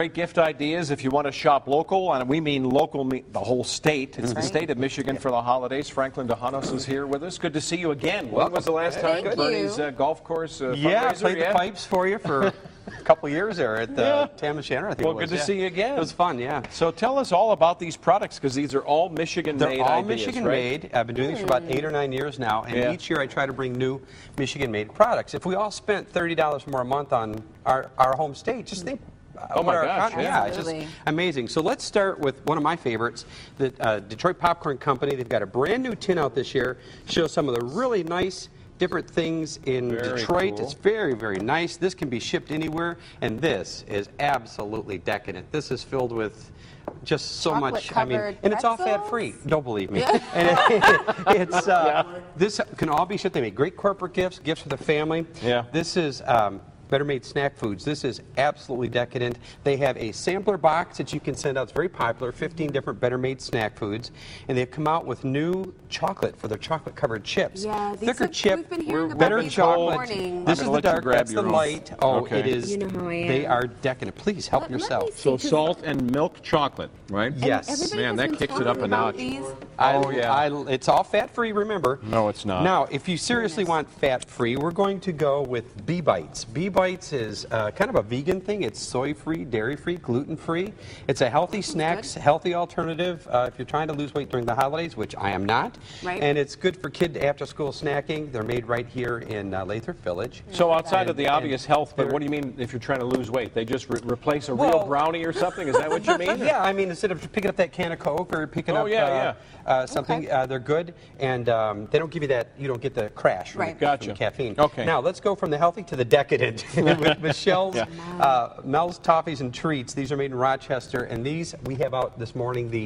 Great gift ideas if you want to shop local, and we mean local, the whole state. It's the state of Michigan for the holidays. Franklin DeHanos is here with us. Good to see you again. When was the last time? Bernie's golf course fundraiser? Yeah, I played the pipes for you for a couple years there at the Tam and Shannon, I think. Well, good to see you again. It was fun, yeah. So tell us all about these products, because these are all Michigan-made They're all ideas, Michigan-made. I've been doing this for about 8 or 9 years now, and each year I try to bring new Michigan-made products. If we all spent $30 more a month on our home state, just think. Oh my gosh, yeah, it's just amazing. So let's start with one of my favorites, the Detroit Popcorn Company. They've got a brand new tin out this year. Shows some of the really nice different things in Detroit. Cool. It's very, very nice. This can be shipped anywhere, and this is absolutely decadent. This is filled with just so much. I mean, and it's all fat-free. Don't believe me. Yeah. And this can all be shipped. They make great corporate gifts, gifts for the family. Yeah. This is Better Made Snack Foods. This is absolutely decadent. They have a sampler box that you can send out. It's very popular, 15 different Better Made Snack Foods. And they've come out with new chocolate for their chocolate-covered chips. Yeah, thicker chip, we've been hearing about better these chocolate. This is the dark, that's the own. light. Oh, okay. It is. You know how I am. They are decadent. Please help yourself. So salt and milk chocolate, right? Yes. Man, that kicks it up a notch. Oh, yeah. It's all fat-free, remember. No, it's not. Now, if you seriously want fat-free, we're going to go with Bee Bites. Bee Bites is kind of a vegan thing. It's soy-free, dairy-free, gluten-free. It's a healthy snacks, healthy alternative if you're trying to lose weight during the holidays, which I am not. Right. And it's good for kid after-school snacking. They're made right here in Lathrop Village. So outside of the obvious health, but what do you mean if you're trying to lose weight? They just replace a real brownie or something? Is that what you mean? Yeah, I mean, instead of picking up that can of Coke or picking up something, they're good, and they don't give you that, you don't get the crash from caffeine. Okay. Now, let's go from the healthy to the decadent with Michelle's Mel's Toffees and Treats. These are made in Rochester, and these we have out this morning, the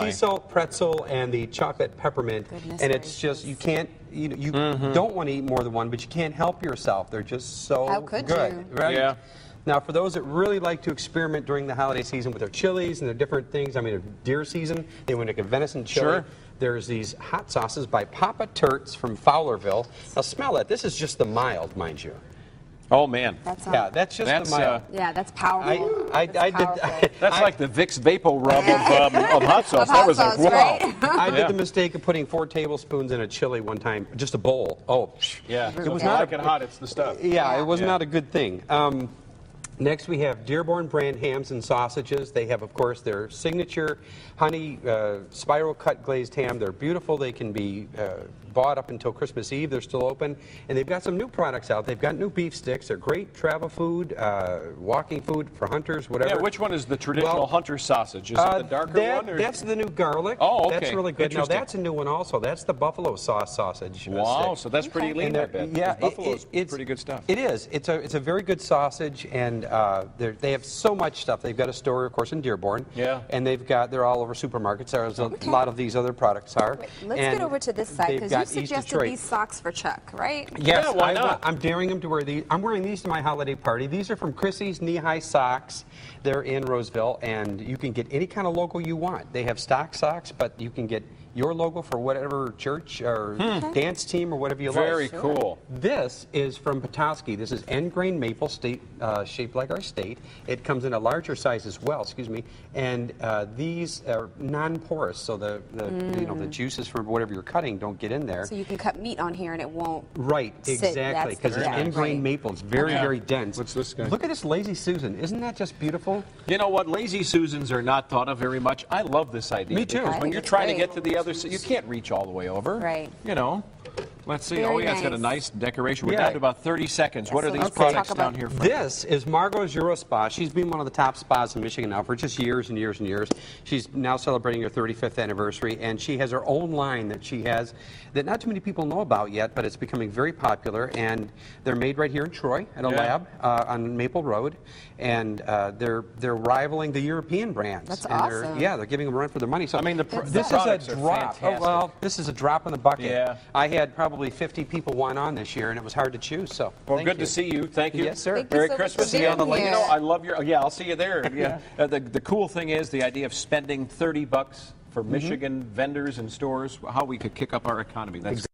sea salt pretzel and the chocolate peppermint, and it's just, you can't, you don't want to eat more than one, but you can't help yourself. They're just so good. Right? Yeah. Now, for those that really like to experiment during the holiday season with their chilies and their different things, I mean, deer season, they want to make a venison chili. Sure. There's these hot sauces by Papa Turts from Fowlerville. Now, smell that. This is just the mild, mind you. Oh, man. That's just the mild. Yeah, that's powerful. That's like the Vicks Vapo Rub of hot sauce. That was like, wow. Right? I did the mistake of putting 4 tablespoons in a chili one time, just a bowl. Oh, yeah. It was not like it hot. It's the stuff. Yeah, it was not a good thing. Next, we have Dearborn brand hams and sausages. They have, of course, their signature honey spiral cut glazed ham. They're beautiful. They can be bought up until Christmas Eve. They're still open. And they've got some new products out. They've got new beef sticks. They're great travel food, walking food for hunters, whatever. Yeah, which one is the traditional hunter sausage? Is it the darker one? Or? That's the new garlic. Oh, okay. That's really good. Now, that's a new one also. That's the buffalo sauce sausage. Wow, so that's pretty lean, I bet. Yeah, buffalo's pretty good stuff. It is. It's a very good sausage, and they have so much stuff. They've got a store, of course, in Dearborn. Yeah. And they're all over supermarkets. There's a lot of these other products are. Wait, let's get over to this side, because you suggested these socks for Chuck, right? Yes, yeah, why not? I'm daring him to wear these. I'm wearing these to my holiday party. These are from Chrissy's Knee-High Socks. They're in Roseville, and you can get any kind of logo you want. They have stock socks, but you can get your logo for whatever church or dance team or whatever you like. Very cool. This is from Petoskey. This is end-grain maple shaped like our state. It comes in a larger size as well, excuse me. And these are non-porous, so the juices from whatever you're cutting don't get in there. So you can cut meat on here and it won't exactly, because it's end-grain maple. It's very, very dense. What's this guy? Look at this Lazy Susan. Isn't that just beautiful? You know what? Lazy Susans are not thought of very much. I love this idea. Me too. When you're trying to get to the other side, you can't reach all the way over. Right. You know. Let's see. Very it's got a nice decoration. We're Yeah. down to about 30 seconds. What are these let's products talk down about here for? This is Margot's Euro Spa. She's been one of the top spas in Michigan now for just years and years and years. She's now celebrating her 35th anniversary, and she has her own line that she has that not too many people know about yet, but it's becoming very popular. And they're made right here in Troy at a lab on Maple Road, and they're rivaling the European brands. That's and awesome. They're giving them a run for their money. So I mean, this is a products are drop. fantastic. Oh, well, this is a drop in the bucket. Yeah. I had probably 50 people want on this year, and it was hard to choose. So well, good to see you. Thank you. Yes, sir. Thank you Merry so much Christmas. for being here. You know, I love your. Yeah, I'll see you there. Yeah. The cool thing is the idea of spending $30 for Michigan vendors and stores. How we could kick up our economy. That's